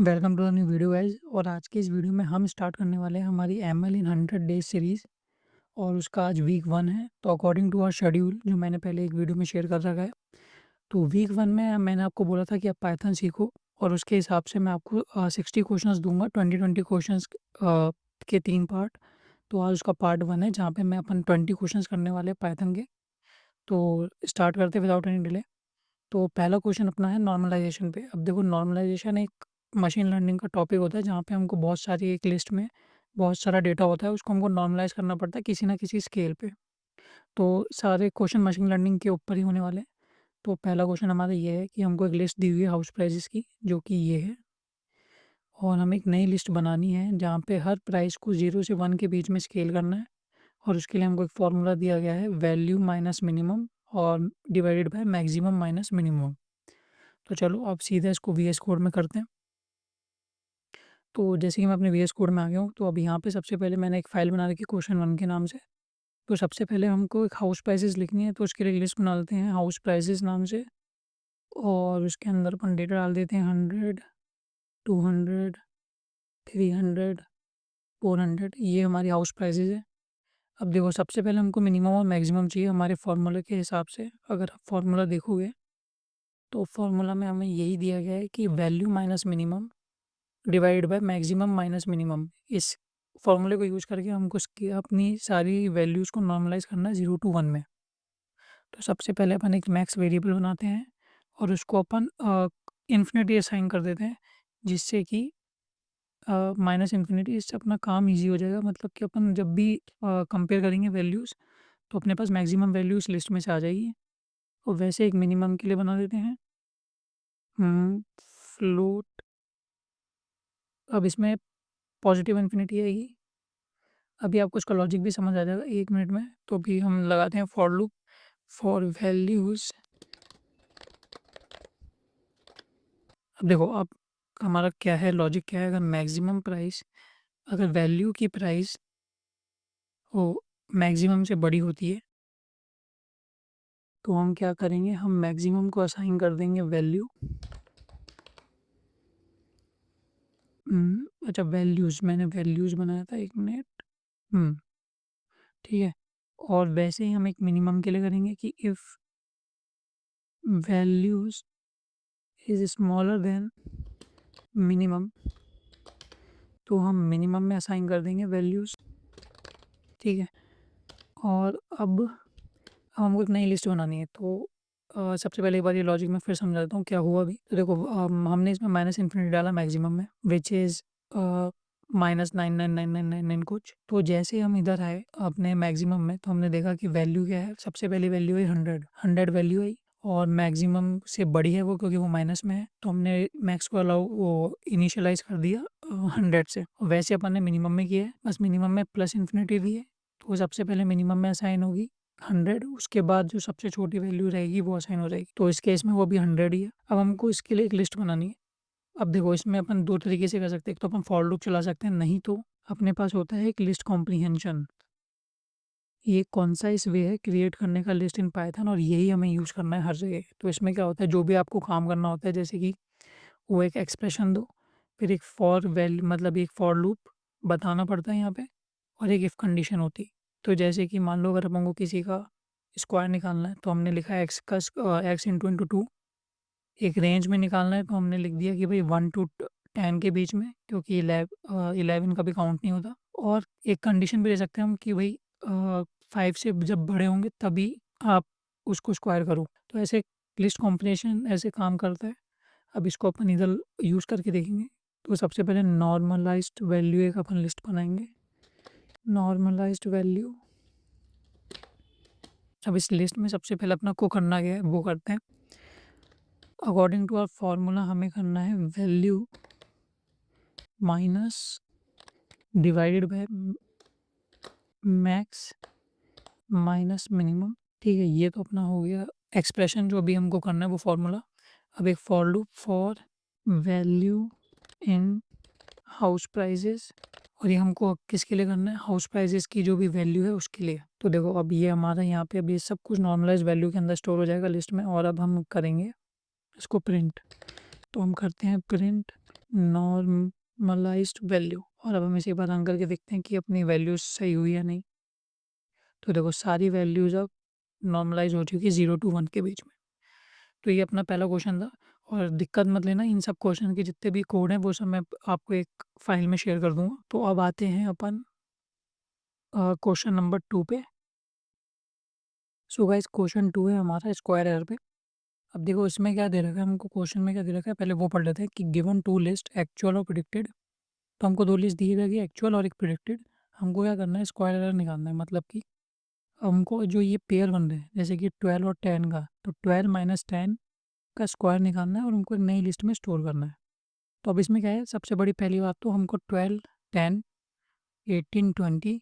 Welcome to the new video guys. और आज के इस वीडियो में हम स्टार्ट करने वाले हैं हमारी एमएल इन 100 डेज सीरीज़। और उसका आज वीक 1 है। तो अकॉर्डिंग टू आवर शेड्यूल जो मैंने पहले एक वीडियो में शेयर कर रखा है, तो वीक 1 में मैंने आपको बोला था कि आप पाइथन सीखो, और उसके हिसाब से मैं आपको 60 क्वेश्चंस दूंगा, 20 क्वेश्चंस के 3 पार्ट। तो आज उसका पार्ट 1 है जहाँ पे मैं अपन 20 क्वेश्चंस करने वाले हैं पाइथन के। तो स्टार्ट करते विदाउट एनी डिले। तो पहला क्वेश्चन अपना है नॉर्मलाइजेशन पे। अब देखो, नॉर्मलाइजेशन एक मशीन लर्निंग का टॉपिक होता है जहाँ पे हमको बहुत सारी एक लिस्ट में बहुत सारा डेटा होता है, उसको हमको नॉर्मलाइज करना पड़ता है किसी ना किसी स्केल पे। तो सारे क्वेश्चन मशीन लर्निंग के ऊपर ही होने वाले हैं। तो पहला क्वेश्चन हमारा ये है कि हमको एक लिस्ट दी हुई है हाउस प्राइजेस की, जो कि ये है। और हमें एक नई लिस्ट बनानी है जहाँ पे हर प्राइस को 0 से 1 के बीच में स्केल करना है। और उसके लिए हमको एक फार्मूला दिया गया है, वैल्यू माइनस मिनिमम और divided by maximum minus minimum. तो चलो अब सीधा इसको वीएस कोड में करते हैं। तो जैसे कि मैं अपने वीएस कोड में आ गया हूँ, तो अब यहाँ पे सबसे पहले मैंने एक फ़ाइल बना रखी है क्वेश्चन 1 के नाम से। तो सबसे पहले हमको एक हाउस प्राइसेस लिखनी है, तो उसके लिए लिस्ट बना लेते हैं हाउस प्राइसेस नाम से। और उसके अंदर अपन डेटा डाल देते हैं 100, 200, 300, 400। ये हमारी हाउस प्राइसेस है। अब देखो, सबसे पहले हमको मिनिमम और मैक्सिमम चाहिए हमारे फार्मूले के हिसाब से। अगर आप फार्मूला देखोगे तो फार्मूला में हमें यही दिया गया है कि value minus minimum divide by maximum minus minimum. इस फॉर्मूले को यूज़ करके हमको उसकी अपनी सारी वैल्यूज़ को नॉर्मलाइज़ करना है 0 to 1 में। तो सबसे पहले अपन एक मैक्स वेरिएबल बनाते हैं और उसको अपन इन्फिनिटी असाइन कर देते हैं, जिससे कि माइनस इन्फिनिटी, इससे अपना काम ईजी हो जाएगा। मतलब कि अपन जब भी कंपेयर करेंगे वैल्यूज़, तो अपने पास मैक्सिमम वैल्यू इस लिस्ट में से आ जाएगी। और वैसे एक मिनिमम के लिए बना देते हैं फ्लोट। अब इसमें पॉजिटिव इन्फिनिटी आएगी। अभी आपको इसका लॉजिक भी समझ आ जाएगा 1 मिनट में। तो अभी हम लगाते हैं फॉर लूप फॉर वैल्यूज़। अब देखो, अब हमारा क्या है, लॉजिक क्या है। अगर मैक्सिमम प्राइस, अगर वैल्यू की प्राइस वो मैक्सिमम से बड़ी होती है, तो हम क्या करेंगे, हम मैक्सिमम को असाइन कर देंगे वैल्यू। अच्छा, वैल्यूज़, मैंने वैल्यूज़ बनाया था 1 मिनट। ठीक है। और वैसे ही हम एक मिनिमम के लिए करेंगे कि if values is smaller than minimum, तो हम मिनिमम में असाइन कर देंगे वैल्यूज़। ठीक है। और अब हमको एक नई लिस्ट बनानी है। तो सबसे पहले एक बार ये लॉजिक मैं फिर समझा देता हूँ क्या हुआ अभी। तो देखो, हमने इसमें माइनस इन्फिनिटी डाला मैक्सिमम में, विच इज़ -999999 कुछ। तो जैसे ही हम इधर आए अपने मैक्सिमम में, तो हमने देखा कि वैल्यू क्या है। सबसे पहली वैल्यू है 100 वैल्यू है। और मैक्सिमम से बड़ी है वो, क्योंकि वो माइनस में है। तो हमने मैक्स को अलाउ वो इनिशियलाइज़ कर दिया 100 से। वैसे अपन ने मिनिमम में किया है, बस मिनिमम में प्लस इन्फिनिटी दी है। तो वो सबसे पहले मिनिमम में असाइन होगी 100, उसके बाद जो सबसे छोटी वैल्यू रहेगी वो असाइन हो जाएगी। तो इस केस में वो भी 100 ही है। अब हमको इसके लिए एक लिस्ट बनानी है। अब देखो, इसमें अपन 2 तरीके से कर सकते हैं। एक तो अपन फॉर लूप चला सकते हैं, नहीं तो अपने पास होता है एक लिस्ट कॉम्प्रीहेंशन। ये कॉन्साइज़ वे है क्रिएट करने का लिस्ट इन पाइथन, और यही हमें यूज़ करना है हर जगह। तो इसमें क्या होता है, जो भी आपको काम करना होता है, जैसे कि वो एक एक्सप्रेशन दो, फिर एक फॉर वैल्यू मतलब एक फॉर लूप बताना पड़ता है यहाँ पे, और एक इफ़ कंडीशन होती है। तो जैसे कि मान लो, अगर अपन को किसी का स्क्वायर निकालना है, तो हमने लिखा है एक्स का एक्स इंटू 2। एक रेंज में निकालना है, तो हमने लिख दिया कि भाई 1 to 10 के बीच में, क्योंकि 11 का भी काउंट नहीं होता। और एक कंडीशन भी दे सकते हैं हम कि भाई 5 से जब बड़े होंगे तभी आप उसको स्क्वायर करो। तो ऐसे लिस्ट कॉम्बिनेशन ऐसे काम करता है। अब इसको अपन इधर यूज़ करके देखेंगे। तो सबसे पहले नॉर्मलाइज्ड वैल्यू एक अपन लिस्ट बनाएंगे, नॉर्मलाइज्ड वैल्यू। अब इस लिस्ट में सबसे पहले अपना को करना क्या है वो करते हैं। अकॉर्डिंग टू आवर फार्मूला हमें करना है value minus divided by max minus minimum. ठीक है, ये तो अपना हो गया एक्सप्रेशन जो अभी हमको करना है वो फार्मूला। अब एक for loop for value in house prices, और ये हमको किसके लिए करना है, हाउस प्राइजेस की जो भी वैल्यू है उसके लिए। तो देखो, अब ये हमारा यहाँ पे अब ये सब कुछ नॉर्मलाइज वैल्यू के अंदर स्टोर हो जाएगा लिस्ट में। और अब हम करेंगे इसको प्रिंट। तो हम करते हैं प्रिंट नॉर्मलाइज्ड वैल्यू, और अब हम इसे बात रन करके देखते हैं कि अपनी वैल्यूज़ सही हुई या नहीं। तो देखो सारी वैल्यूज़ अब नॉर्मलाइज़ हो चुकी है 0 to 1 के बीच में। तो ये अपना पहला क्वेश्चन था, और दिक्कत मत लेना, इन सब क्वेश्चन के जितने भी कोड हैं वो सब मैं आपको एक फ़ाइल में शेयर कर दूँगा। तो अब आते हैं अपन क्वेश्चन नंबर 2 पे। सो गाइस क्वेश्चन 2 है हमारा स्क्वायर एरर पे। अब देखो इसमें क्या दे रखा है हमको, क्वेश्चन में क्या दे रखा है पहले वो पढ़ लेते हैं कि गिवन 2 लिस्ट एक्चुअल और प्रेडिक्टेड। तो हमको 2 लिस्ट दी रहेगी, एक्चुअल और एक प्रेडिक्टेड। हमको क्या करना है, स्क्वायर एरर निकालना है, मतलब कि हमको जो ये पेयर बन रहे हैं जैसे कि 12 और 10 का, तो 12 माइनस 10 का स्क्वायर निकालना है और उनको एक नई लिस्ट में स्टोर करना है। तो अब इसमें क्या है, सबसे बड़ी पहली बात तो हमको 12, 10, 18, 20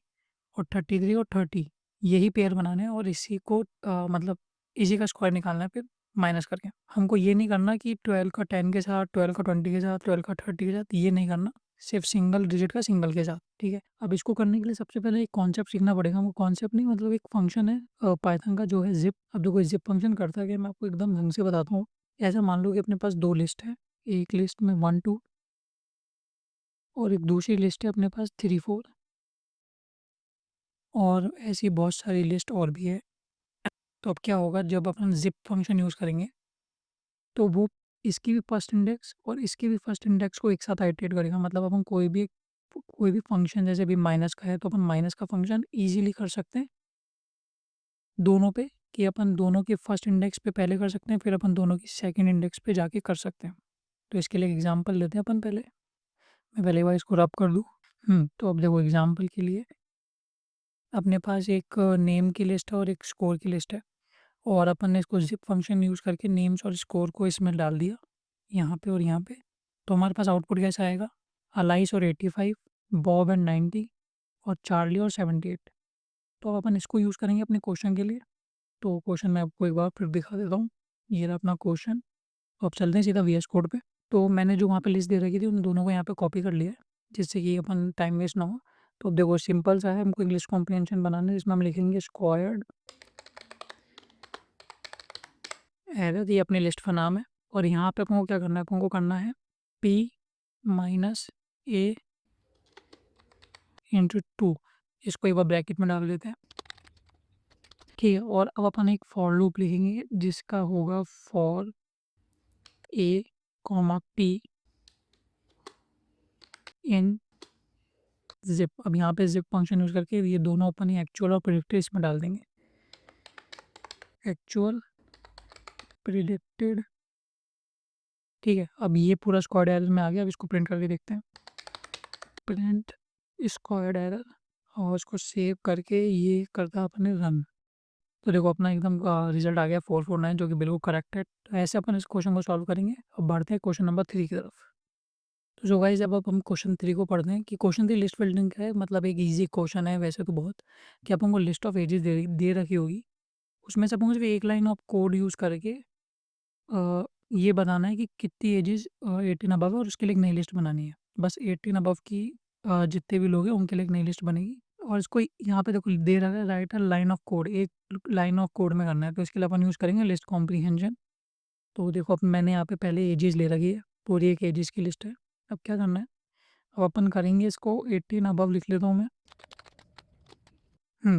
और 33 और 30 यही पेयर बनाने हैं, और इसी को मतलब इसी का स्क्वायर निकालना है फिर माइनस करके। हमको ये नहीं करना कि 12 का 10 के साथ, 12 का 20 के साथ, 12 का 30 के साथ, ये नहीं करना, सिर्फ सिंगल डिजिट का सिंगल के साथ, ठीक है। अब इसको करने के लिए सबसे पहले एक कॉन्सेप्ट सीखना पड़ेगा हमको, कॉन्सेप्ट नहीं मतलब एक फंक्शन है पाइथन का जो है जिप। अब देखो जिप फंक्शन करता है कि मैं आपको एकदम ढंग से बताता हूँ। ऐसा मान लो कि अपने पास 2 लिस्ट है, एक लिस्ट में 1, 2 और एक दूसरी लिस्ट है अपने पास 3, 4, और ऐसी बहुत सारी लिस्ट और भी है। तो अब क्या होगा, जब अपन ज़िप फंक्शन यूज़ करेंगे तो वो इसकी भी फर्स्ट इंडेक्स और इसकी भी फर्स्ट इंडेक्स को एक साथ आइटरेट करेगा। मतलब अपन कोई भी फंक्शन जैसे भी माइनस का है तो अपन माइनस का फंक्शन ईज़िली कर सकते हैं दोनों पे, कि अपन दोनों के फर्स्ट इंडेक्स पे पहले कर सकते हैं, फिर अपन दोनों की सेकंड इंडेक्स पे जाके कर सकते हैं। तो इसके लिए एक एग्जांपल लेते हैं अपन पहले। मैं पहले एक बार इसको रब कर दूँ। तो अब देखो एग्जांपल के लिए अपने पास एक नेम की लिस्ट है और एक स्कोर की लिस्ट है, और अपन ने इसको ज़िप फंक्शन यूज़ करके नेम्स और स्कोर को इसमें डाल दिया, यहाँ पे और यहाँ पे। तो हमारे पास आउटपुट कैसा आएगा, अलाइस और 85, बॉब एंड 90 और चार्ली और 78। तो अब अपन इसको यूज़ करेंगे अपने क्वेश्चन के लिए। तो क्वेश्चन मैं आपको एक बार फिर दिखा देता हूँ। ये रहा अपना क्वेश्चन। तो अब चलते हैं सीधा वीएस कोड पे। तो मैंने जो वहाँ पे लिस्ट दे रखी थी उन दोनों को यहाँ पे कॉपी कर लिया है, जिससे कि अपन टाइम वेस्ट ना हो। तो अब देखो सिंपल सा है, हमको इंग्लिश कॉम्प्रिहेंशन बनाना है, जिसमें हम लिखेंगे स्क्वायर्ड एरर, ये अपनी लिस्ट का नाम है। और यहाँ पे अपन को क्या करना है, अपन को करना है p माइनस ए इंटू 2। इसको एक बार ब्रैकेट में डाल देते हैं, ठीक है। और अब अपन एक फॉर लूप लिखेंगे जिसका होगा for a comma P in zip. अब यहाँ पे जिप फंक्शन यूज़ करके ये दोनों अपन ही एक्चुअल और प्रिडिक्टेड इसमें डाल देंगे। एक्चुअल प्रिडिक्टेड, ठीक है। अब ये पूरा स्क्वाड एरर में आ गया। अब इसको प्रिंट करके देखते हैं, प्रिंट स्क्वाड एरर, और इसको सेव करके ये करता अपने रन। तो देखो अपना एकदम रिजल्ट आ गया 449, जो कि बिल्कुल करेक्ट है। तो ऐसे अपन इस क्वेश्चन को सॉल्व करेंगे। अब बढ़ते हैं क्वेश्चन नंबर 3 की तरफ। तो जो गाइस अब हम क्वेश्चन 3 को पढ़ते हैं कि क्वेश्चन 3 लिस्ट बिल्डिंग का है, मतलब एक इजी क्वेश्चन है वैसे तो बहुत, कि अपन को लिस्ट ऑफ एजेस दे रखी होगी, उसमें से अपन को सिर्फ एक लाइन ऑफ कोड यूज़ करके ये बताना है कि कितनी एजेस 18 अबव है, और उसके लिए एक नई लिस्ट बनानी है। बस 18 अबव की जितने भी लोग हैं उनके लिए एक नई लिस्ट बनेगी। और इसको यहाँ पे देखो दे रखा है right a line of code, एक लाइन ऑफ कोड में करना है। तो इसके लिए अपन यूज़ करेंगे लिस्ट कॉम्प्रीहेंशन। तो देखो अब मैंने यहाँ पे पहले एजेस ले रखी है, पूरी एक एजेस की लिस्ट है। अब क्या करना है, अब अपन करेंगे इसको 18 अबव लिख लेता हूँ मैं।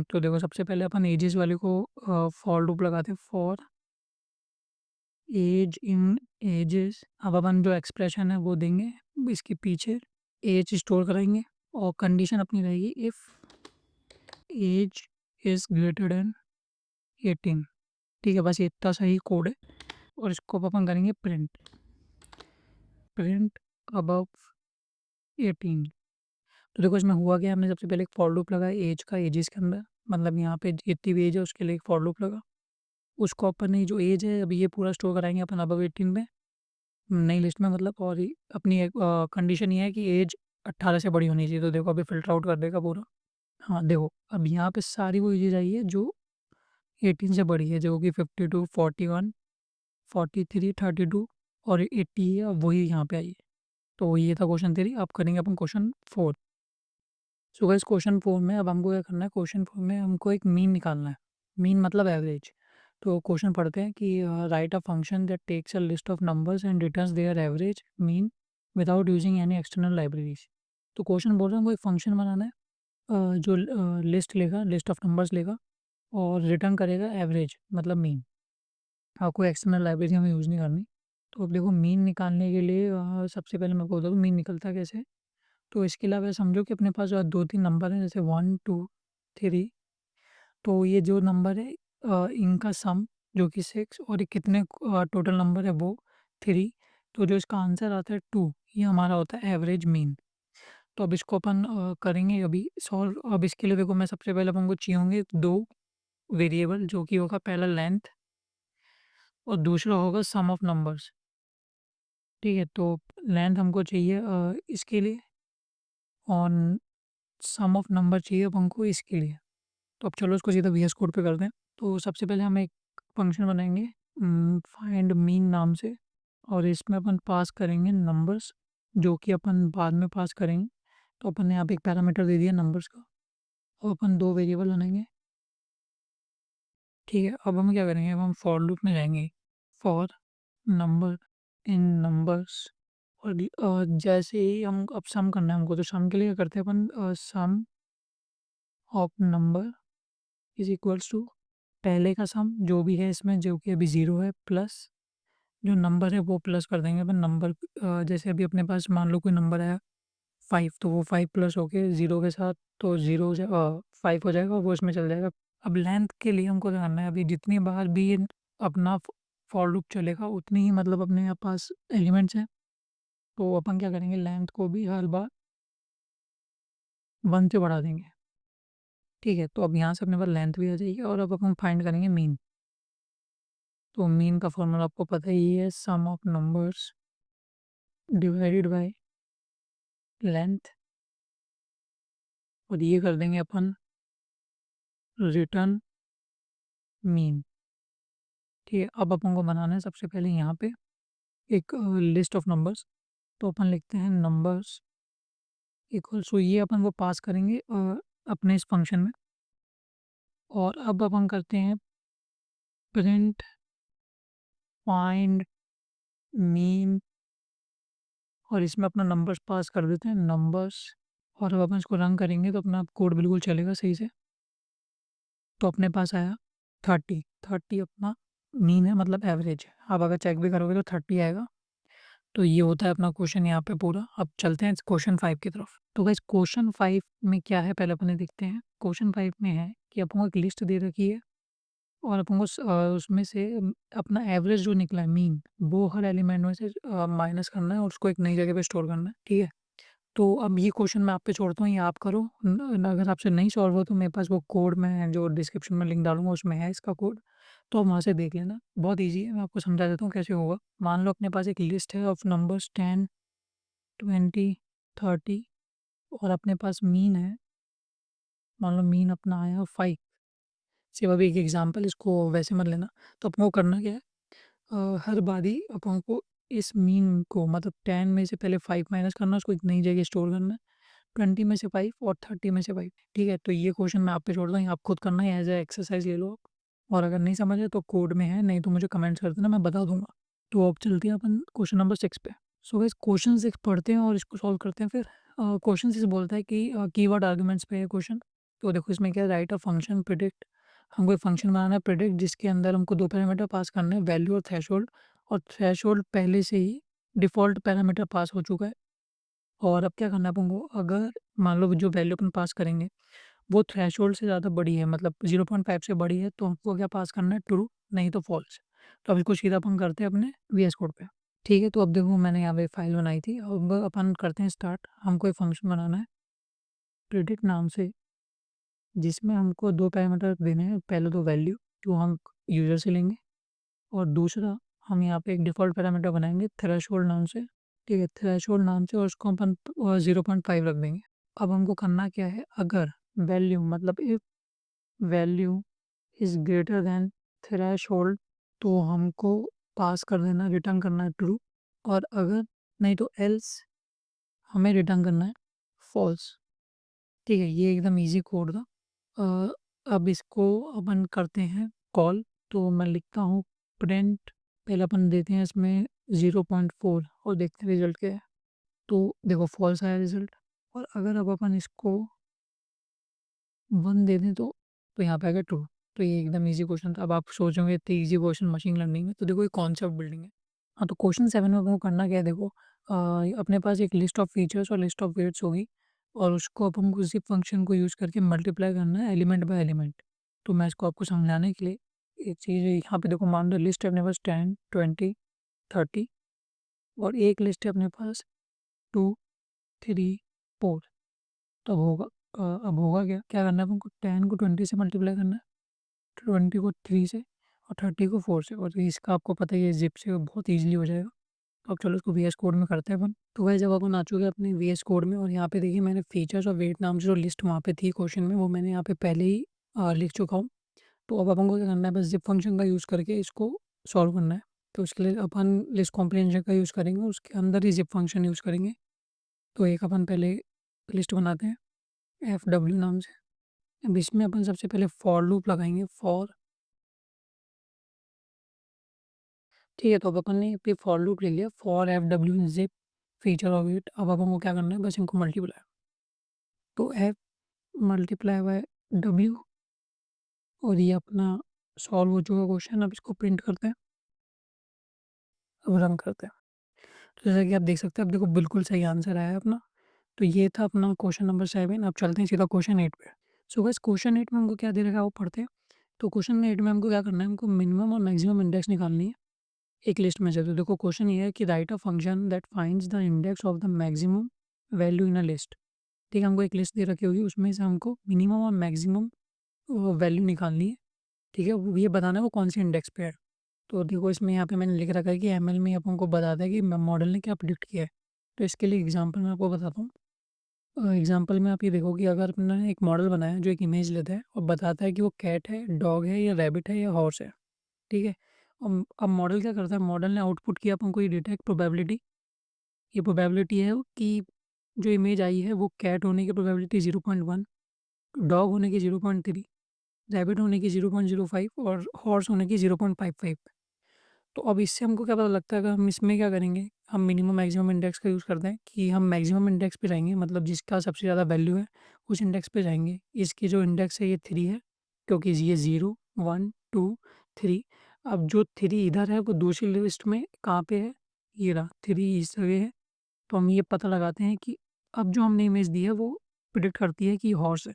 तो देखो सबसे पहले अपन एजेस वाले को फॉर लूप लगाते हैं, फॉर एज इन एजेस। अब अपन जो एक्सप्रेशन है वो देंगे इसके पीछे, एज स्टोर कराएंगे, और कंडीशन अपनी रहेगी if age is greater than 18, ठीक है। बस ये इतना सही कोड है। और इसको अब अपन करेंगे प्रिंट, प्रिंट अबव 18। तो देखो इसमें हुआ क्या, हमने सबसे पहले एक फॉर लूप लगाया एज का, एजेस के अंदर, मतलब यहाँ पे जितनी भी एज है उसके लिए एक फॉर लूप लगा। उसको अपन ने जो एज है अभी ये पूरा स्टोर कराएंगे अपन अबव 18 में, नई लिस्ट में मतलब। और अपनी एक कंडीशन ये है कि एज 18 से बड़ी होनी चाहिए। तो देखो अभी फ़िल्टर आउट कर देगा पूरा। हाँ, देखो अब यहाँ पे सारी वो एजेस आई है जो 18 से बड़ी है, जो कि 52, 41, 43, 32 और 80 है, अब वही यहाँ पे आई है। तो ये था क्वेश्चन 3। अब करेंगे अपन क्वेश्चन 4। सो गाइस क्वेश्चन 4 में अब हमको क्या करना है, क्वेश्चन 4 में हमको एक मीन निकालना है। मीन मतलब एवरेज। तो क्वेश्चन पढ़ते हैं कि write a function that takes a list of numbers and returns their average mean without using any external libraries. तो क्वेश्चन बोल रहा है हमको एक फंक्शन बनाना है जो लिस्ट लेगा, लिस्ट ऑफ नंबर्स लेगा और रिटर्न करेगा एवरेज मतलब मीन। कोई एक्सटर्नल लाइब्रेरी हमें यूज़ नहीं करनी। तो अब देखो मीन निकालने के लिए सबसे पहले मैं बता दूँ मीन निकलता कैसे। तो इसके अलावा समझो कि अपने पास 2-3 नंबर हैं जैसे 1, 2, 3। तो ये जो नंबर है इनका सम जो कि 6 और ये कितने टोटल नंबर है वो 3। तो जो इसका आंसर आता है 2, ये हमारा होता है एवरेज मीन। तो अब इसको अपन करेंगे अभी सॉल्व। अब इसके लिए देखो मैं सबसे पहले अपन को चाहिए होंगे 2 वेरिएबल जो कि होगा पहला लेंथ और दूसरा होगा सम ऑफ नंबर्स। ठीक है, तो लेंथ हमको चाहिए इसके लिए और सम ऑफ नंबर चाहिए अपन को इसके लिए। तो अब चलो इसको सीधा वीएस कोड पे करते हैं। तो सबसे पहले हम एक फंक्शन बनाएंगे फाइंड मीन नाम से और इसमें अपन पास करेंगे नंबर्स जो कि अपन बाद में पास करेंगे। तो अपन ने यहाँ पे एक पैरामीटर दे दिया नंबर्स का और अपन 2 वेरिएबल बनाएंगे। ठीक है, अब हम क्या करेंगे, अब हम फॉर लूप में जाएंगे। फॉर नंबर इन नंबर्स और जैसे ही हम अब सम करना है हमको, तो सम के लिए क्या करते हैं अपन, sum of number is equals to पहले का सम जो भी है इसमें जो कि अभी 0 है प्लस जो नंबर है वो प्लस कर देंगे अपन नंबर। जैसे अभी अपने पास मान लो कोई नंबर आया 5, तो वो 5 प्लस होके 0 के साथ तो 5 हो जाएगा और वो इसमें चल जाएगा। अब लेंथ के लिए हमको क्या करना है, अभी जितनी बार भी ये अपना फॉर लूप चलेगा उतनी ही मतलब अपने यहाँ पास एलिमेंट्स हैं। तो अपन क्या करेंगे, लेंथ को भी हर बार 1 से बढ़ा देंगे। ठीक है, तो अब यहाँ से अपने पास लेंथ भी आ जाएगी और अब अपन फाइंड करेंगे मीन। तो मीन का फॉर्मूला आपको पता ही है, sum of numbers divided by length और ये कर देंगे अपन रिटर्न मीन। ठीक है, अब अपन को बनाना है सबसे पहले यहाँ पे एक लिस्ट ऑफ नंबर्स। तो अपन लिखते हैं नंबर्स इक्वल्स टू, ये अपन वो पास करेंगे अपने इस फंक्शन में। और अब अपन करते हैं प्रिंट फाइंड मीन और इसमें अपना नंबर्स पास कर देते हैं नंबर्स। और अब अपन इसको रन करेंगे तो अपना कोड बिल्कुल चलेगा सही से। तो अपने पास आया 30। 30 अपना मीन है मतलब एवरेज है। आप अगर चेक भी करोगे तो 30 आएगा। तो ये होता है अपना क्वेश्चन यहाँ पे पूरा। अब चलते हैं क्वेश्चन 5 की तरफ। तो गाइस क्वेश्चन 5 में क्या है पहले अपन देखते हैं। क्वेश्चन 5 में है कि अपन को एक लिस्ट दे रखी है और अपन को उसमें से अपना एवरेज जो निकला है मीन वो हर एलिमेंट में से माइनस करना है और उसको एक नई जगह पे स्टोर करना है। ठीक है, तो अब ये क्वेश्चन मैं आप पे छोड़ता हूँ, ये आप करो। अगर आपसे नहीं सॉल्व हो तो मेरे पास वो कोड में जो डिस्क्रिप्शन में लिंक डालूंगा उसमें है इसका कोड, तो आप वहाँ से देख लेना। बहुत ईजी है, मैं आपको समझा देता हूँ कैसे होगा। मान लो अपने पास एक लिस्ट है ऑफ नंबर्स 10, 20, 30 और अपने पास मीन है। मान लो मीन अपना आया 5। सिर्फ अभी एक एग्जांपल, इसको वैसे मत लेना। तो अपन को करना क्या है, हर बारी अपन को इस मीन को मतलब 10 में से पहले 5 माइनस करना, उसको एक नई जगह स्टोर करना है। 20 में से 5 और 30 में से 5। ठीक है, तो ये क्वेश्चन मैं आप पे छोड़ रहा हूँ, आप खुद करना है, एज ए एक्सरसाइज ले लो आप। और अगर नहीं समझ है तो कोड में है, नहीं तो मुझे कमेंट्स कर देना, मैं बता दूंगा। तो अब चलते हैं अपन क्वेश्चन नंबर 6 पे। सो गाइस क्वेश्चन 6 पढ़ते हैं और इसको सॉल्व करते हैं। फिर क्वेश्चन 6 बोलता है कि कीवर्ड आर्गुमेंट्स पे है क्वेश्चन। तो देखो इसमें क्या है, राइट अ फंक्शन प्रिडिक्ट। हमको एक फंक्शन बनाना है प्रिडिक्ट जिसके अंदर हमको 2 पैरामीटर पास करने हैं, वैल्यू और थ्रेशोल्ड। और थ्रेशोल्ड पहले से ही डिफ़ॉल्ट पैरामीटर पास हो चुका है। और अब क्या करना है अपन को, अगर मान लो जो वैल्यू अपन पास करेंगे वो थ्रेशोल्ड से ज़्यादा बड़ी है मतलब 0.5 से बड़ी है, तो हमको क्या पास करना है, ट्रू, नहीं तो फॉल्स। तो अब इसको सीधा अपन करते हैं अपने वीएस कोड पे। ठीक है, तो अब देखो मैंने यहाँ पे फाइल बनाई थी। अब अपन करते हैं स्टार्ट। हमको एक फंक्शन बनाना है प्रिडिक्ट नाम से जिसमें हमको 2 पैरामीटर देने हैं। पहले तो वैल्यू जो हम यूज़र से लेंगे और दूसरा हम यहाँ पे एक डिफ़ॉल्ट पैरामीटर बनाएंगे थ्रेशोल्ड नाम से। ठीक है, थ्रेशोल्ड नाम से और उसको अपन 0.5 रख देंगे। अब हमको करना क्या है, अगर वैल्यू मतलब if value is greater than threshold तो हमको पास कर देना, रिटर्न करना है ट्रू। और अगर नहीं तो एल्स हमें रिटर्न करना है फॉल्स। ठीक है, ये एकदम ईजी कोड था। अब इसको अपन करते हैं कॉल। तो मैं लिखता हूँ प्रिंट, पहले अपन देते हैं इसमें 0.4 और देखते हैं रिजल्ट क्या है। तो देखो फॉल्स आया रिज़ल्ट, और अगर अब अपन इसको 1 दे दें तो यहाँ पे आ गया ट्रू। तो ये एकदम ईज़ी क्वेश्चन था। अब आप सोचोगे इतनी ईज़ी क्वेश्चन मशीन लर्निंग में, तो देखो ये कॉन्सेप्ट बिल्डिंग है। हाँ, तो क्वेश्चन 7 में आपको करना क्या है, देखो अपने पास एक लिस्ट ऑफ फीचर्स और लिस्ट ऑफ वेट्स होगी, और उसको अपन को ज़िप फंक्शन को यूज़ करके मल्टीप्लाई करना है एलिमेंट बाय एलिमेंट। तो मैं इसको आपको समझाने के लिए एक चीज़ यहाँ पे देखो, मान लो लिस्ट है अपने पास 10, 20, 30, और एक लिस्ट है अपने पास 2, 3, 4। तो अब होगा क्या, क्या करना है अपन को, 10 को 20 से मल्टीप्लाई करना है, 20 को 3 से, और 30 को 4 से, और इसका आपको पता ही है ज़िप से बहुत ईज़िली हो जाएगा। तो अब चलो इसको वीएस कोड में करते हैं अपन। तो वह जब अपन आ चुके हैं अपने वीएस कोड में, और यहाँ पे देखिए मैंने फीचर्स और वेट नाम से जो लिस्ट वहाँ पे थी क्वेश्चन में, वो मैंने यहाँ पे पहले ही लिख चुका हूँ। तो अब अपन को क्या करना है, बस ज़िप फंक्शन का यूज़ करके इसको सॉल्व करना है। तो उसके लिए अपन लिस्ट कॉम्प्रिहेंशन का यूज़ करेंगे, उसके अंदर ही ज़िप फंक्शन यूज़ करेंगे। तो एक अपन पहले लिस्ट बनाते हैं एफ डब्ल्यू नाम से। अब इसमें अपन सबसे पहले फॉर लूप लगाएंगे, फॉर, ठीक है। तो अब अपन ने पे फॉर लूप ले लिया, for F W zip feature और वेट। अब अपन को क्या करना है, बस इनको मल्टीप्लाई। तो एफ मल्टीप्लाई बाय डब्ल्यू, और ये अपना सॉल्व हो चुका क्वेश्चन। अब इसको प्रिंट करते हैं, अब रन करते हैं। तो जैसा कि आप देख सकते हैं, अब देखो बिल्कुल सही आंसर आया है अपना। तो ये था अपना क्वेश्चन नंबर 7। अब चलते हैं सीधा क्वेश्चन 8 पे। सो गाइस क्वेश्चन 8 में हमको क्या दे रखा है वो पढ़ते हैं। तो क्वेश्चन 8 में हमको क्या करना है, हमको मिनिमम और मैक्सिमम इंडेक्स निकालनी है एक लिस्ट में से। तो देखो क्वेश्चन ये है कि write a function that finds the index of the maximum value in a list. ठीक है, हमको एक लिस्ट दे रखी होगी, उसमें से हमको मिनिमम और मैक्सिमम वैल्यू निकालनी है। ठीक है, ये बताना है वो कौन सी इंडेक्स पे है। तो देखो इसमें यहाँ पे मैंने लिख रखा है कि एमएल में अपन को बताता है कि मॉडल ने क्या प्रिडिक्ट किया है। तो इसके लिए एग्जांपल मैं आपको बताता हूँ। एग्जांपल में आप ये देखो कि अगर अपने एक मॉडल बनाया है जो एक इमेज लेता है और बताता है कि वो कैट है, डॉग है, या रैबिट है, या हॉर्स है। ठीक है, अब मॉडल क्या करता है, मॉडल ने आउटपुट किया अपन को ये डेटा, एक प्रोबेबिलिटी। ये प्रोबेबिलिटी है कि जो इमेज आई है वो कैट होने की प्रोबेबिलिटी 0.1, डॉग होने की 0.3, रैबिट होने की 0.05, और हॉर्स होने की 0.55। तो अब इससे हमको क्या पता लगता है, अगर हम इसमें क्या करेंगे, हम मिनिमम मैक्सिमम इंडेक्स का यूज़ करते हैं कि हम मैक्सिमम इंडेक्स पे जाएंगे, मतलब जिसका सबसे ज़्यादा वैल्यू है उस इंडेक्स पे जाएंगे। इसकी जो इंडेक्स है ये 3 है, क्योंकि ये 0, 1, 2, 3। अब जो 3 इधर है वो दूसरी लिस्ट में कहाँ पे है, ये रहा 3 इस जगह है। तो हम ये पता लगाते हैं कि अब जो हमने इमेज दी है वो प्रिडिक्ट करती है कि हॉर्स है।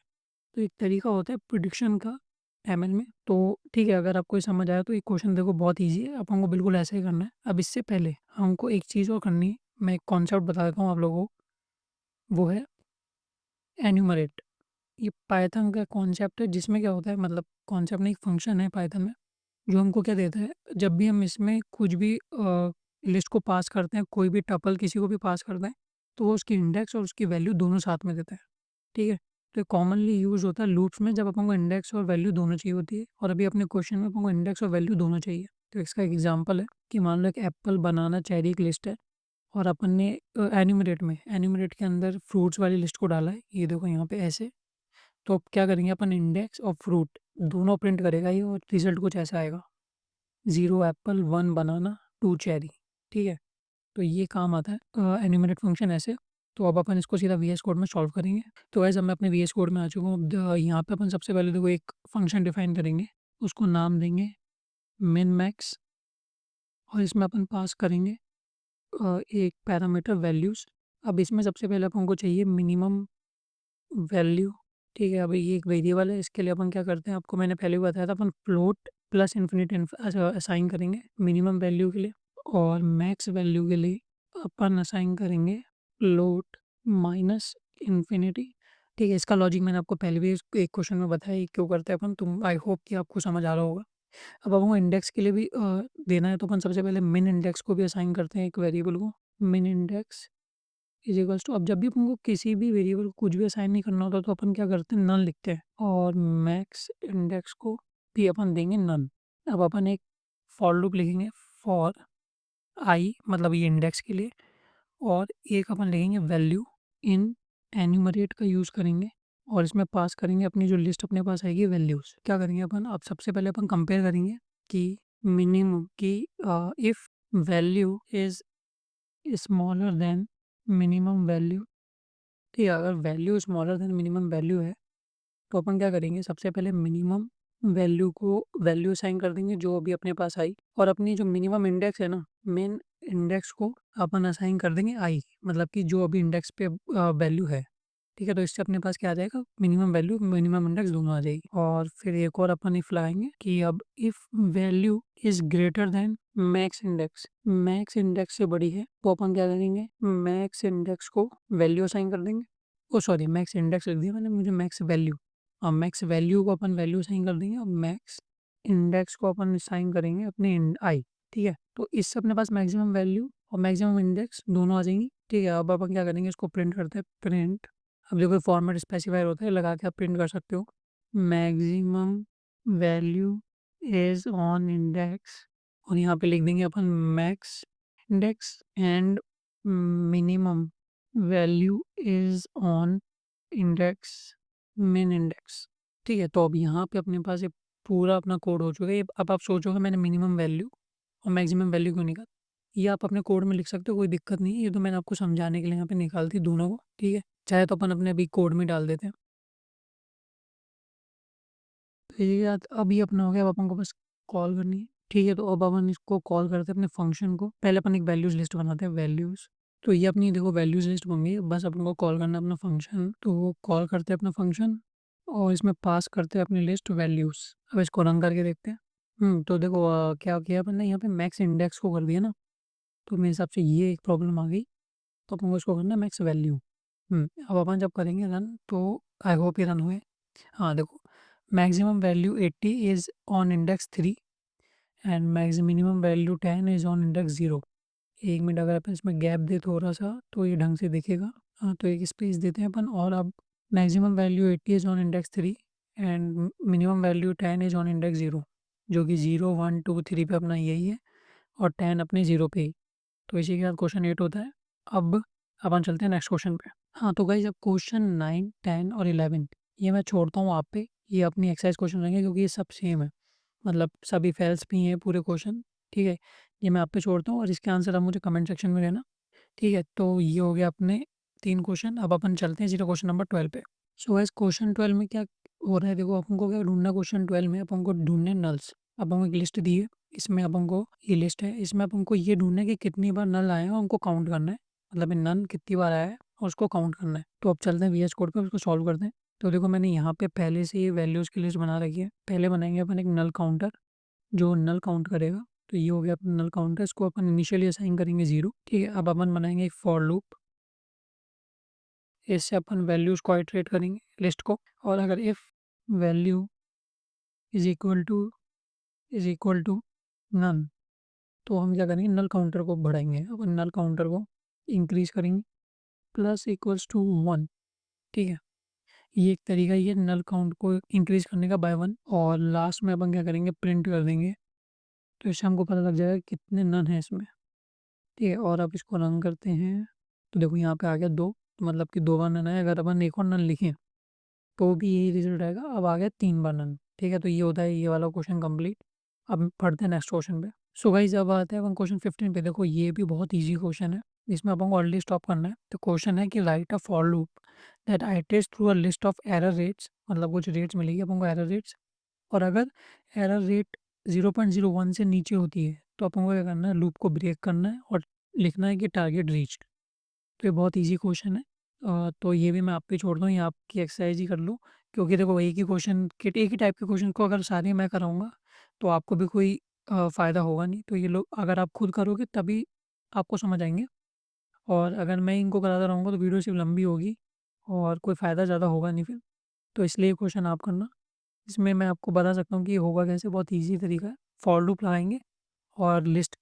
तो एक तरीका होता है प्रिडिक्शन का एमएल में। तो ठीक है, अगर आपको ये समझ आया तो ये क्वेश्चन देखो बहुत ईजी है, अपन को बिल्कुल ऐसे ही करना है। अब इससे पहले हमको एक चीज़ और करनी है, मैं एक कॉन्सेप्ट बता देता हूँ आप लोगों को, वो है एन्यूमरेट। ये पाइथन का कॉन्सेप्ट है, जिसमें क्या होता है, मतलब कॉन्सेप्ट नहीं, एक फंक्शन है पाइथन में जो हमको क्या देता है, जब भी हम इसमें कुछ भी लिस्ट को पास करते हैं, कोई भी टपल किसी को भी पास करते हैं, तो वो उसकी इंडेक्स और उसकी वैल्यू दोनों साथ में देता है। ठीक है, तो ये कॉमनली यूज़ होता है लूप्स में, जब अपन को इंडेक्स और वैल्यू दोनों चाहिए होती है, और अभी अपने क्वेश्चन में अपन को इंडेक्स और वैल्यू दोनों चाहिए। तो इसका एक एग्जांपल है कि मान लो एक एप्पल, बनाना, चेरी एक लिस्ट है, और अपन ने एन्यूमरेट के अंदर फ्रूट्स वाली लिस्ट को डाला है, ये देखो यहाँ पे ऐसे। तो अब क्या करेंगे, अपन इंडेक्स और फ्रूट दोनों प्रिंट करेगा ये, और रिजल्ट कुछ ऐसा आएगा, 0 एप्पल, 1 बनाना, 2 चेरी। ठीक है, तो ये काम आता है एन्यूमरेट फंक्शन ऐसे। तो अब अपन इसको सीधा वीएस कोड में सॉल्व करेंगे। तो वैसे मैं अपने वीएस कोड में आ चुका हूँ। अब यहाँ पे अपन सबसे पहले देखो एक फंक्शन डिफाइन करेंगे, उसको नाम देंगे मिन मैक्स, और इसमें अपन पास करेंगे एक पैरामीटर वैल्यूज़। अब इसमें सबसे पहले अपन को चाहिए मिनिमम वैल्यू। ठीक है, अभी ये एक वेरिएबल है, इसके लिए अपन क्या करते हैं, आपको मैंने पहले भी बताया था, अपन फ्लोट प्लस इन्फिनिटी असाइन करेंगे मिनिमम वैल्यू के लिए, और मैक्स वैल्यू के लिए अपन असाइन करेंगे फ्लोट माइनस इन्फिनिटी। ठीक है, इसका लॉजिक मैंने आपको पहले भी एक क्वेश्चन में बताया, ये क्यों करते हैं अपन, तुम आई होप कि आपको समझ आ रहा होगा। अब हमको इंडेक्स के लिए भी देना है, तो अपन सबसे पहले मिन इंडेक्स को भी असाइन करते हैं एक वेरिएबल को। मिन इंडेक्स इज इक्वल्स टू, अब जब भी अपन को किसी भी वेरिएबल को कुछ भी असाइन नहीं करना होता, तो अपन क्या करते हैं, नन लिखते हैं, और मैक्स इंडेक्स को भी अपन देंगे नन। अब अपन एक फॉर लूप लिखेंगे, फॉर आई मतलब ये इंडेक्स के लिए, और एक अपन लिखेंगे वैल्यू इन एन्यूमरेट का यूज़ करेंगे, और इसमें पास करेंगे अपनी जो लिस्ट अपने पास आएगी वैल्यूज़। क्या करेंगे अपन, अब सबसे पहले अपन कंपेयर करेंगे कि मिनिमम की if value is smaller than minimum value, ठीक है, अगर value smaller than minimum value है तो अपन क्या करेंगे, सबसे पहले मिनिमम वैल्यू को वैल्यू असाइन कर देंगे जो अभी अपने पास आई, और अपनी जो मिनिमम इंडेक्स है ना, मेन इंडेक्स को अपन असाइन कर देंगे आई, मतलब कि जो अभी इंडेक्स पे वैल्यू है। ठीक है, तो इससे अपने पास क्या आ जाएगा, मिनिमम वैल्यू मिनिमम इंडेक्स दोनों आ जाएगी। और फिर एक और अपन इफ लगाएंगे कि अब if value is greater than max index से बड़ी है तो अपन क्या करेंगे, मैक्स इंडेक्स को वैल्यू असाइन कर देंगे। ओ सॉरी, मैक्स इंडेक्स लिख दिया मैंने, मुझे मैक्स वैल्यू, और मैक्स वैल्यू को अपन वैल्यू असाइन कर देंगे और मैक्स इंडेक्स को अपन असाइन करेंगे अपने आई। ठीक है, तो इससे अपने पास मैक्सिमम वैल्यू और मैक्सिमम इंडेक्स दोनों आ जाएंगी। ठीक है, अब अपन क्या करेंगे, इसको प्रिंट करते हैं, प्रिंट, अब जो कोई फॉर्मेट स्पेसिफायर होता है लगा के आप प्रिंट कर सकते हो, maximum value is on index, और यहाँ पे लिख देंगे अपन max index and minimum value is on index min index. ठीक है, तो अब यहाँ पे अपने पास ये पूरा अपना कोड हो चुका है। अब आप सोचोगे मैंने मिनिमम वैल्यू और मैक्सिमम वैल्यू क्यों निकाल, ये आप अपने कोड में लिख सकते हो, कोई दिक्कत नहीं है, ये तो मैंने आपको समझाने के लिए यहाँ पे निकाल दी दोनों को। ठीक है, चाहे तो अपन अपने अभी कोड में डाल देते हैं। तो ये अब ये अपना हो गया, अब अपन को बस कॉल करनी है। ठीक है, तो अब अपन इसको कॉल करते हैं अपने फंक्शन को, पहले अपन एक वैल्यूज़ लिस्ट बनाते हैं, वैल्यूज़, तो ये अपनी देखो वैल्यूज़ लिस्ट बन गई, बस अपन को कॉल करना है अपना फंक्शन, तो वो कॉल करते हैं अपना फंक्शन और इसमें पास करते हैं अपनी लिस्ट वैल्यूज़। अब इसको रन करके देखते हैं। तो देखो क्या किया अपन ने, यहाँ पे मैक्स इंडेक्स को कर दिया ना, तो मेरे हिसाब से ये एक प्रॉब्लम आ गई, तो अपन को इसको करना है मैक्स वैल्यू। अब अपन जब करेंगे रन तो आई होप ये रन हुए। हाँ देखो, maximum value 80 is on index 3 and max minimum value 10 is on index 0। एक मिनट अगर अपन इसमें गैप दे थोड़ा सा तो ये ढंग से दिखेगा। हाँ, तो एक स्पेस देते हैं अपन, और अब maximum value 80 is on index 3 and minimum value 10 is on index 0, जो कि 0 1 2 3 पे अपना यही है और 10 अपने 0 पे ही। तो इसी के साथ क्वेश्चन 8 होता है। अब अपन चलते हैं नेक्स्ट क्वेश्चन पे। हाँ, तो गाइस अब क्वेश्चन 9 10 और 11 ये मैं छोड़ता हूँ आप पे, ये अपनी एक्सरसाइज क्वेश्चन रहेंगे क्योंकि ये सब सेम है, मतलब सभी फेल्स भी हैं पूरे क्वेश्चन। ठीक है, ये मैं आप पे छोड़ता हूँ और इसके आंसर आप मुझे कमेंट सेक्शन में देना। ठीक है, तो ये हो गया अपने 3 क्वेश्चन। अब अपन चलते हैं सीधा क्वेश्चन नंबर 12 पे। सो गाइस क्वेश्चन 12 में क्या हो रहा है, देखो अपन को क्या ढूँढना है, क्वेश्चन 12 में अपन को ढूँढने नल्स। अपन को एक लिस्ट दी है, इसमें अपन को ये लिस्ट है, इसमें अपन को ये ढूँढना है कि कितनी बार नल आए हैं और उनको काउंट करना है, मतलब ये नल कितनी बार आया है और उसको काउंट करना है। तो अब चलते हैं वीएस कोड पे, उसको सॉल्व करते हैं। तो देखो मैंने यहाँ पे पहले से ये वैल्यूज़ की लिस्ट बना रखी है। पहले बनाएंगे अपन एक नल काउंटर जो नल काउंट करेगा, तो ये हो गया अपना नल काउंटर, इसको अपन इनिशियली असाइन करेंगे 0। ठीक है, अब अपन बनाएंगे एक फॉर लूप, इससे अपन वैल्यूज़ को आइटरेट करेंगे लिस्ट को, और अगर if value is equal to none तो हम क्या करेंगे, नल काउंटर को बढ़ाएंगे, अपन नल काउंटर को इंक्रीज करेंगे प्लस इक्वल्स टू 1। ठीक है, ये एक तरीका ये नल काउंट को इंक्रीज करने का बाय 1, और लास्ट में अपन क्या करेंगे, प्रिंट कर देंगे, तो इससे हमको पता लग जाएगा कितने नन है इसमें। ठीक है, और अब इसको रन करते हैं, तो देखो यहाँ पे आ गया 2, मतलब कि 2 बार नन है। अगर अपन एक और नन लिखें तो भी यही रिजल्ट आएगा। अब आ गया 3 बार नन। ठीक है, तो ये होता है ये वाला क्वेश्चन कंप्लीट। अब पढ़ते हैं नेक्स्ट क्वेश्चन पे। सो गाइस अब आते हैं अपन क्वेश्चन 15 पे। देखो ये भी बहुत ईजी क्वेश्चन है, इसमें अपन को ऑलरेडी स्टॉप करना है। तो क्वेश्चन है कि write a for loop that iterates through a list of error rates, मतलब कुछ रेट्स मिलेगी अपन को एरर रेट्स, और अगर एरर रेट 0.01 से नीचे होती है तो अपन को क्या करना है, लूप को ब्रेक करना है और लिखना है कि टारगेट रीच्ड। तो ये बहुत ईजी क्वेश्चन है। तो ये भी मैं आप पे छोड़ दूँ, ये आपकी एक्सरसाइज ही कर लो, क्योंकि देखो एक ही क्वेश्चन के एक ही टाइप के क्वेश्चन को अगर सारे मैं कराऊंगा तो आपको भी कोई फ़ायदा होगा नहीं। तो ये लोग अगर आप खुद करोगे तभी आपको समझ आएंगे, और अगर मैं इनको कराता रहूँगा तो वीडियो सिर्फ लंबी होगी और कोई फ़ायदा ज़्यादा होगा नहीं फिर। तो इसलिए क्वेश्चन आप करना। इसमें मैं आपको बता सकता हूँ कि ये होगा कैसे, बहुत ईजी तरीका है। फॉर लूप लगाएंगे और लिस्ट,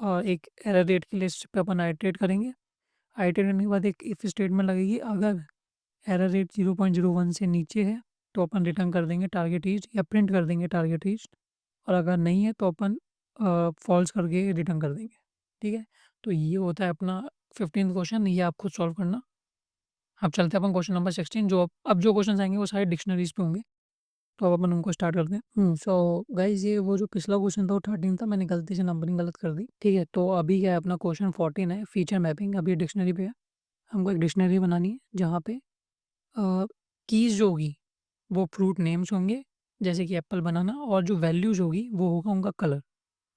एक एरर रेट की लिस्ट पे अपन आइटरेट करेंगे। आइटरेट करने के बाद एक इफ स्टेटमेंट लगेगी, अगर एरर रेट 0.01 से नीचे है तो अपन रिटर्न कर देंगे टारगेट रीच्ड, या प्रिंट कर देंगे टारगेट रीच्ड, और अगर नहीं है तो अपन फॉल्स करके रिटर्न कर देंगे। ठीक है, तो ये होता है अपना 15 क्वेश्चन, ये आप खुद सॉल्व करना। अब चलते हैं अपन क्वेश्चन नंबर 16, जो अब जो क्वेश्चन आएंगे वो सारे डिक्शनरीज पे होंगे, तो अब अपन उनको स्टार्ट करते हैं। सो गाइज ये वो जो पिछला क्वेश्चन था वो 13 था, मैंने गलती से नंबरिंग गलत कर दी। ठीक है, तो अभी क्या है अपना क्वेश्चन 14 है, फीचर मैपिंग, अभी डिक्शनरी पे है। हमको एक डिक्शनरी बनानी है जहाँ पे कीज़ जो होगी वो फ्रूट नेम्स होंगे, जैसे कि एप्पल, बनाना, और जो वैल्यूज़ होगी वो होगा उनका कलर।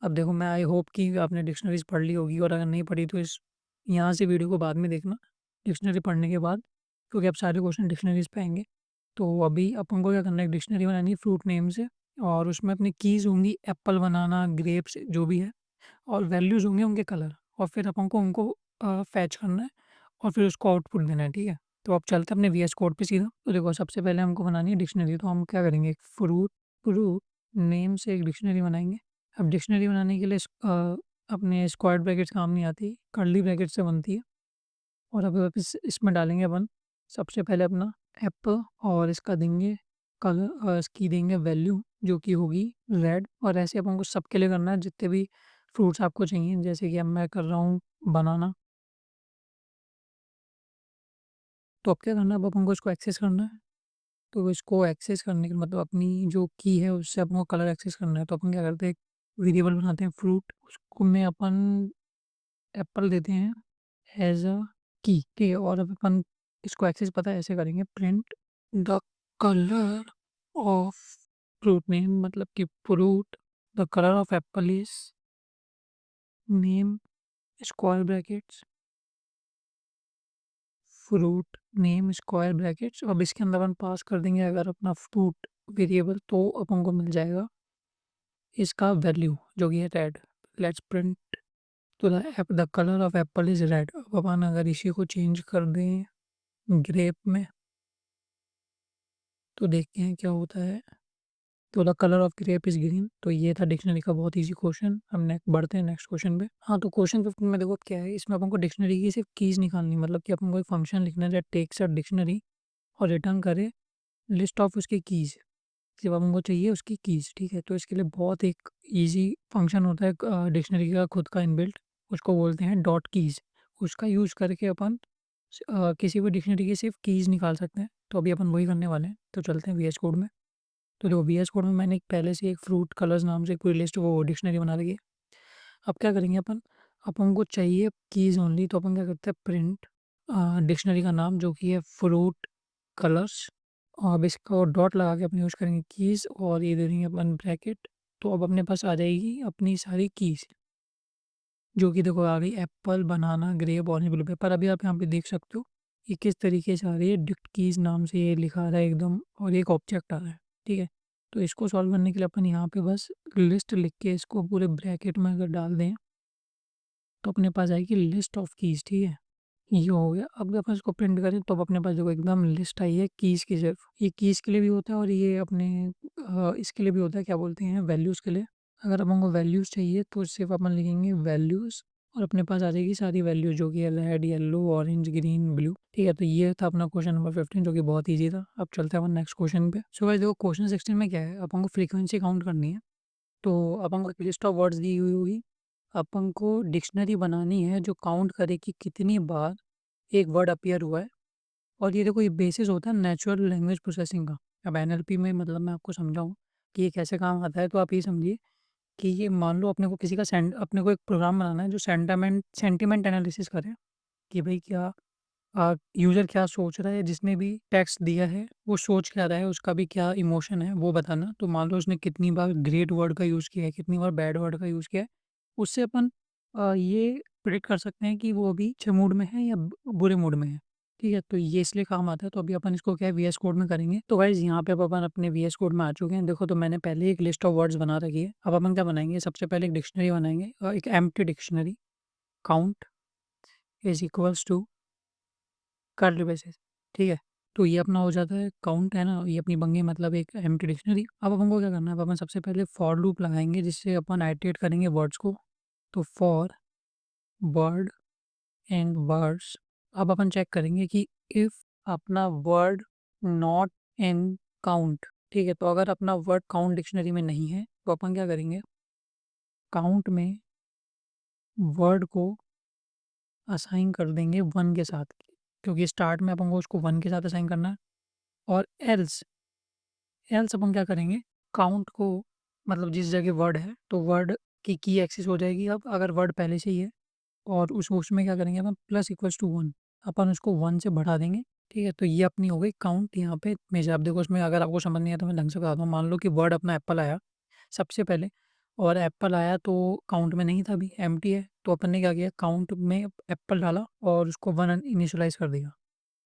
अब देखो, मैं आई होप कि आपने डिक्शनरीज़ पढ़ ली होगी, और अगर नहीं पढ़ी तो इस यहाँ से वीडियो को बाद में देखना, डिक्शनरी पढ़ने के बाद, क्योंकि अब सारे क्वेश्चन डिक्शनरीज़ पे आएँगे। तो अभी अपन को क्या करना है, एक डिक्शनरी बनानी है फ्रूट नेम से, और उसमें अपनी कीज़ होंगी एप्पल, बनाना, ग्रेप्स जो भी है, और वैल्यूज़ होंगे उनके कलर, और फिर अपन को उनको फ़ैच करना है और फिर उसको आउटपुट देना है, ठीक है? तो अब चलते हैं अपने वीएस कोड पे सीधा। तो देखो, सबसे पहले हमको बनानी है डिक्शनरी, तो हम क्या करेंगे, एक फ्रूट फ्रूट नेम से एक डिक्शनरी बनाएँगे। अब डिक्शनरी बनाने के लिए अपने स्क्वायर ब्रैकेट्स काम नहीं आती, कर्ली ब्रैकेट से बनती है। और अब वापस इसमें डालेंगे अपन सबसे पहले अपना एप्पल, और इसका देंगे कलर, इसकी देंगे वैल्यू जो कि होगी रेड, और ऐसे अपन को सबके लिए करना है जितने भी फ्रूट्स आपको चाहिए, जैसे कि अब मैं कर रहा हूँ बनाना। तो अब क्या करना है, अब अपन को इसको एक्सेस करना है। तो इसको एक्सेस करने के मतलब अपनी जो की है उससे अपन को कलर एक्सेस करना है, तो अपन क्या करते हैं, एक वेरिएबल बनाते हैं फ्रूट, उसको में अपन एप्पल देते हैं एज अ की, ठीक है? और अब अपन इसको एक्सेस पता है ऐसे करेंगे, print the colour of fruit name, मतलब कि fruit, the colour of Apple is name, square brackets, fruit name square brackets. अब इसके अंदर अपन पास कर देंगे अगर अपना फ्रूट वेरिएबल, तो अपन को मिल जाएगा इसका वैल्यू जो कि है रेड। लेट्स प्रिंट तो the colour of Apple is red. अब अपन अगर इसी को चेंज कर दें ग्रेप में, तो देखते हैं क्या होता है। तो the colour of grape is green. तो ये था डिक्शनरी का बहुत इजी क्वेश्चन। हम नेक्स्ट बढ़ते हैं नेक्स्ट क्वेश्चन पे। हाँ, तो क्वेश्चन 15 में देखो अब क्या है, इसमें अपन को डिक्शनरी की सिर्फ कीज निकालनी, मतलब कि अपन को एक फंक्शन लिखना है दैट टेक्स अ डिक्शनरी और रिटर्न करे लिस्ट ऑफ उसकी कीज। सिर्फ अपन को चाहिए उसकी कीज, ठीक है? तो इसके लिए बहुत एक ईजी फंक्शन होता है डिक्शनरी का खुद का इनबिल्ट, उसको बोलते हैं डॉट कीज। उसका यूज़ करके अपन किसी भी डिक्शनरी की सिर्फ कीज निकाल सकते हैं। तो अभी अपन वही करने वाले हैं, तो चलते हैं वीएस कोड में। तो देखो, वीएस कोड में मैंने एक पहले से एक फ्रूट कलर्स नाम से एक पूरी लिस्ट वो डिक्शनरी बना रखी है। अब क्या करेंगे अपन, अपन को चाहिए कीज़ ओनली, तो अपन क्या करते हैं, प्रिंट डिक्शनरी का नाम जो कि है फ्रूट कलर्स, और अब इसको डॉट लगा के अपन यूज़ करेंगे कीज़, और ये दे देंगे अपन ब्रैकेट। तो अब अपने पास आ जाएगी अपनी सारी कीज़, जो कि देखो आ गई एप्पल, बनाना, ग्रेप, ऑरेंज, ब्लूबेरी। पर अभी आप यहाँ पे देख सकते हो ये किस तरीके से आ रही है, डिक्ट कीज़ नाम से ये लिखा आ रहा है एकदम, और एक ऑब्जेक्ट आ रहा है, ठीक है? तो इसको सॉल्व करने के लिए अपन यहाँ पे बस लिस्ट लिख के इसको पूरे ब्रैकेट में अगर डाल दें, तो अपने पास आएगी लिस्ट ऑफ कीज़, ठीक है? ये हो गया। अब अपन इसको प्रिंट करें तो अब अपने पास देखो एकदम लिस्ट आई है कीज़ की सिर्फ। ये कीज़ के लिए भी होता है, और ये अपने इसके लिए भी होता है, क्या बोलते हैं, वैल्यूज़ के लिए। अगर अपन को वैल्यूज़ चाहिए तो सिर्फ अपन लिखेंगे वैल्यूज़, और अपने पास आ जाएगी सारी वैल्यूज़ जो कि है red, yellow, orange, green, blue, ठीक है? तो ये था अपना क्वेश्चन नंबर 15 जो कि बहुत ईजी था। अब चलते हैं अपन नेक्स्ट क्वेश्चन पे। सो गाइस देखो, क्वेश्चन 16 में क्या है, अपन को फ्रीक्वेंसी काउंट करनी है। तो अपन को एक लिस्ट ऑफ वर्ड्स दी हुई होगी, अपन को डिक्शनरी बनानी है जो काउंट करे कि कितनी बार एक वर्ड अपीयर हुआ है। और ये देखो, ये बेसिस होता है नेचुरल लैंग्वेज प्रोसेसिंग का। अब एनएलपी में मतलब मैं आपको समझाऊँ कि ये कैसे काम आता है, तो आप ये समझिए कि ये मान लो अपने को किसी का अपने को एक प्रोग्राम बनाना है जो सेंटिमेंट एनालिसिस करे कि भाई क्या यूज़र क्या सोच रहा है, जिसने भी टेक्स्ट दिया है वो सोच क्या रहा है, उसका भी क्या इमोशन है वो बताना। तो मान लो उसने कितनी बार ग्रेट वर्ड का यूज़ किया है, कितनी बार बैड वर्ड का यूज़ किया है, उससे अपन ये प्रिडिक्ट कर सकते हैं कि वो अभी अच्छे मूड में है या बुरे मूड में है, ठीक है? तो ये इसलिए काम आता है। तो अभी अपन इसको क्या है, वीएस कोड में करेंगे। तो गाइज यहाँ पे अब अपन अपने वीएस कोड में आ चुके हैं। देखो, तो मैंने पहले एक लिस्ट ऑफ वर्ड्स बना रखी है। अब अपन क्या बनाएंगे, सबसे पहले एक डिक्शनरी बनाएंगे, एक empty dictionary, count is equals to curly braces, ठीक है? तो ये अपना हो जाता है काउंट, है ना? ये अपनी बन गई मतलब एक एम्प्टी डिक्शनरी। अब अपन को क्या करना है, अब अपन सबसे पहले फॉर लूप लगाएंगे जिससे अपन आइटरेट करेंगे वर्ड्स को। तो फॉर वर्ड एंड वर्ड्स, अब अपन चेक करेंगे कि इफ़ अपना वर्ड नॉट इन काउंट, ठीक है? तो अगर अपना वर्ड काउंट डिक्शनरी में नहीं है तो अपन क्या करेंगे, काउंट में वर्ड को असाइन कर देंगे 1 के साथ, क्योंकि स्टार्ट में अपन को उसको 1 के साथ असाइन करना है। और एल्स एल्स अपन क्या करेंगे, काउंट को मतलब जिस जगह वर्ड है तो वर्ड की एक्सेस हो जाएगी। अब अगर वर्ड पहले से ही है और उसमें क्या करेंगे अपन, प्लस इक्वल्स टू 1। अपन उसको 1 से बढ़ा देंगे, ठीक है? तो ये अपनी हो गई काउंट यहाँ पे मेजर। अब देखो इसमें अगर आपको समझ नहीं आया तो मैं ढंग से बताता हूँ। मान लो कि वर्ड अपना एप्पल आया सबसे पहले, और एप्पल आया तो काउंट में नहीं था अभी, एम्प्टी है। तो अपन ने क्या किया, काउंट में एप्पल डाला और उसको 1 इनिशियलाइज़ कर दिया,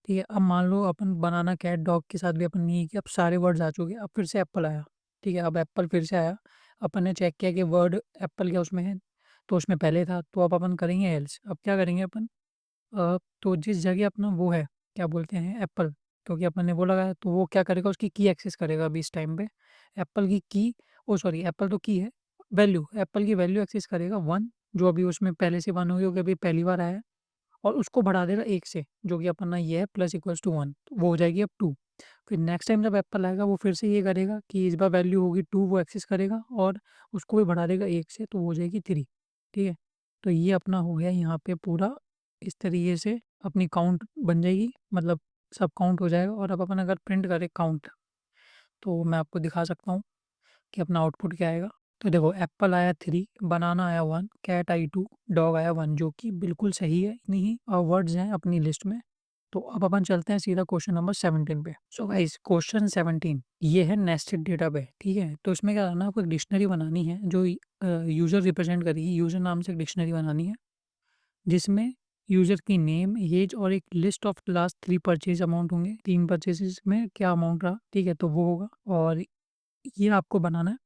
ठीक है? अब मान लो अपन बनाना, कैट, डॉग के साथ भी अपन ने ये किया, अब सारे वर्ड्स आ चुके हैं, अब फिर से एप्पल आया, ठीक है? अब एप्पल फिर से आया, अपन ने चेक किया कि वर्ड एप्पल क्या उसमें है, तो उसमें पहले था, तो अब अपन करेंगे एल्स। अब क्या करेंगे अपन, तो जिस जगह अपना वो है, क्या बोलते हैं, एप्पल, क्योंकि अपन ने वो लगाया, तो वो क्या करेगा, उसकी की एक्सेस करेगा अभी इस टाइम पे। एप्पल की की, ओ सॉरी, एप्पल तो की है, वैल्यू, एप्पल की वैल्यू एक्सेस करेगा 1, जो अभी उसमें पहले से 1 होगी क्योंकि अभी पहली बार आया है, और उसको बढ़ा देगा 1 से, जो कि अपना ये है प्लस इक्वल्स टू 1, वो हो जाएगी अब 2। फिर नेक्स्ट टाइम जब एप्पल आएगा वो फिर से ये करेगा कि इस बार वैल्यू होगी 2, वो एक्सेस करेगा और उसको भी बढ़ा देगा 1 से, तो वो हो जाएगी 3, ठीक है? तो ये अपना हो गया यहाँ पे पूरा, इस तरीके से अपनी काउंट बन जाएगी, मतलब सब काउंट हो जाएगा। और अब अपन अगर प्रिंट करें काउंट, तो मैं आपको दिखा सकता हूँ कि अपना आउटपुट क्या आएगा। तो देखो एप्पल आया 3, बनाना आया 1, कैट आई 2, डॉग आया 1, जो कि बिल्कुल सही है, इतनी ही वर्ड्स हैं अपनी लिस्ट में। तो अब अपन चलते हैं सीधा क्वेश्चन नंबर 17 पे। सो गाइस क्वेश्चन 17 ये है नेस्टेड डेटा पे, ठीक है? तो इसमें क्या करना है, आपको एक डिक्शनरी बनानी है जो यूज़र रिप्रेजेंट करेगी, यूज़र नाम से एक डिक्शनरी बनानी है, जिसमें यूज़र की नेम, एज और एक list of last 3 purchase amount होंगे, 3 परचेज़ेज़ में क्या अमाउंट रहा, ठीक है? तो वो होगा, और ये आपको बनाना है।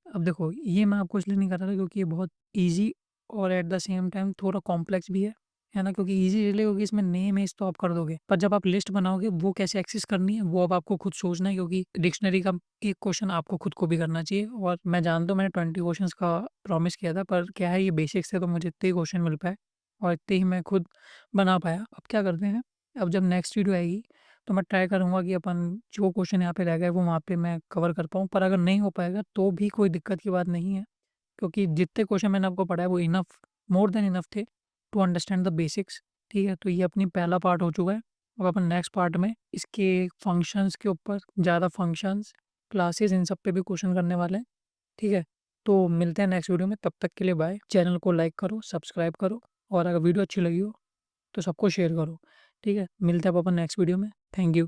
अब देखो ये मैं आपको इसलिए नहीं कर रहा था क्योंकि ये बहुत ईज़ी और एट द सेम टाइम थोड़ा कॉम्प्लेक्स भी है ना? क्योंकि ईज़ी इसलिए क्योंकि इसमें नेम एज तो आप कर दोगे, पर जब आप लिस्ट बनाओगे वो कैसे एक्सेस करनी है वो अब आपको खुद सोचना है, क्योंकि डिक्शनरी का एक क्वेश्चन आपको खुद को भी करना चाहिए। और मैं जानता हूँ मैंने 20 क्वेश्चंस का प्रॉमिस किया था, पर क्या है ये बेसिक्स थे तो मुझे इतने ही क्वेश्चन मिल पाए और इतने ही मैं खुद बना पाया। अब क्या करते हैं, अब जब नेक्स्ट वीडियो आएगी तो मैं ट्राई करूँगा कि अपन जो क्वेश्चन यहाँ पे रह गए वो वहाँ पे मैं कवर कर पाऊँ, पर अगर नहीं हो पाएगा तो भी कोई दिक्कत की बात नहीं है, क्योंकि जितने क्वेश्चन मैंने आपको पढ़ाया वो इनफ, मोर देन इनफ थे टू अंडरस्टैंड द बेसिक्स, ठीक है? तो ये अपनी पहला पार्ट हो चुका है। अब अपन नेक्स्ट पार्ट में इसके फंक्शंस के ऊपर, ज़्यादा फंक्शंस, क्लासेस, इन सब पे भी क्वेश्चन करने वाले हैं, ठीक है? तो मिलते हैं नेक्स्ट वीडियो में, तब तक के लिए बाय। चैनल को लाइक करो, सब्सक्राइब करो, और अगर वीडियो अच्छी लगी हो तो सबको शेयर करो, ठीक है? मिलते हैं अब अपन नेक्स्ट वीडियो में। Thank you.